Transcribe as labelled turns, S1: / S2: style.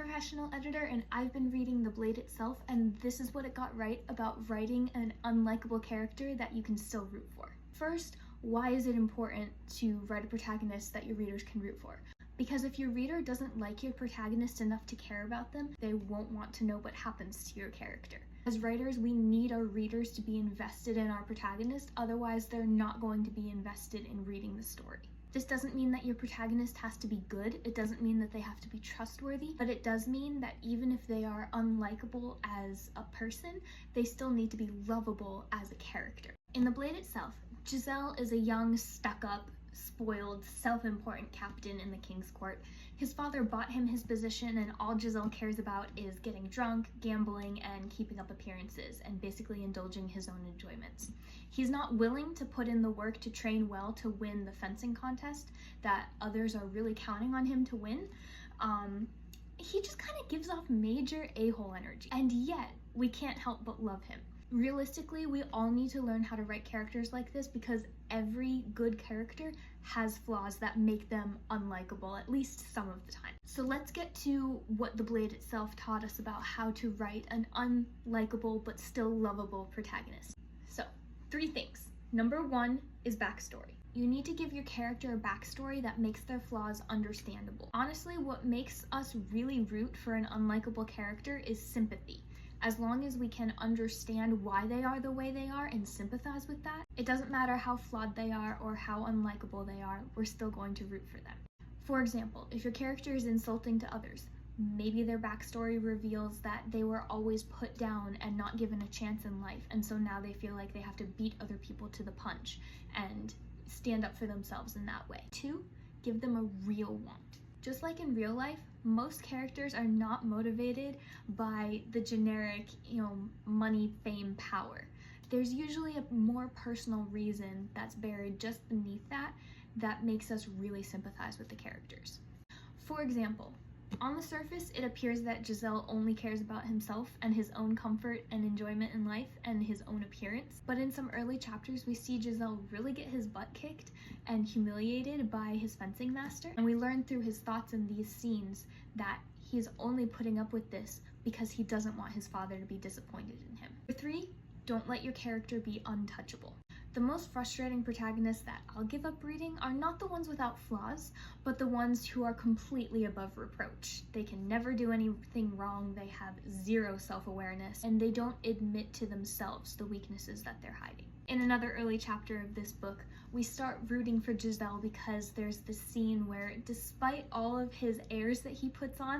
S1: professional editor, and I've been reading The Blade itself, and this is what it got right about writing an unlikable character that you can still root for. First, why is it important to write a protagonist that your readers can root for? Because if your reader doesn't like your protagonist enough to care about them, they won't want to know what happens to your character. As writers, we need our readers to be invested in our protagonist, otherwise they're not going to be invested in reading the story. This doesn't mean that your protagonist has to be good, it doesn't mean that they have to be trustworthy, but it does mean that even if they are unlikable as a person, they still need to be lovable as a character. In The Blade itself, Giselle is a young, stuck-up, spoiled, self-important captain in the King's Court. His father bought him his position, and all Giselle cares about is getting drunk, gambling, and keeping up appearances, and basically indulging his own enjoyments. He's not willing to put in the work to train well to win the fencing contest that others are really counting on him to win. He just kind of gives off major a-hole energy, and yet we can't help but love him. Realistically, we all need to learn how to write characters like this because every good character has flaws that make them unlikable, at least some of the time. So let's get to what The Blade itself taught us about how to write an unlikable but still lovable protagonist. So, 3 things. Number 1 is backstory. You need to give your character a backstory that makes their flaws understandable. Honestly, what makes us really root for an unlikable character is sympathy. As long as we can understand why they are the way they are and sympathize with that, it doesn't matter how flawed they are or how unlikable they are, we're still going to root for them. For example, if your character is insulting to others, maybe their backstory reveals that they were always put down and not given a chance in life, and so now they feel like they have to beat other people to the punch and stand up for themselves in that way. 2, give them a real want. Just like in real life, most characters are not motivated by the generic, money, fame, power. There's usually a more personal reason that's buried just beneath that makes us really sympathize with the characters. For example, on the surface, it appears that Giselle only cares about himself and his own comfort and enjoyment in life and his own appearance. But in some early chapters, we see Giselle really get his butt kicked and humiliated by his fencing master. And we learn through his thoughts in these scenes that he's only putting up with this because he doesn't want his father to be disappointed in him. Number 3, don't let your character be untouchable. The most frustrating protagonists that I'll give up reading are not the ones without flaws, but the ones who are completely above reproach. They can never do anything wrong, they have zero self-awareness, and they don't admit to themselves the weaknesses that they're hiding. In another early chapter of this book, we start rooting for Giselle because there's this scene where, despite all of his airs that he puts on,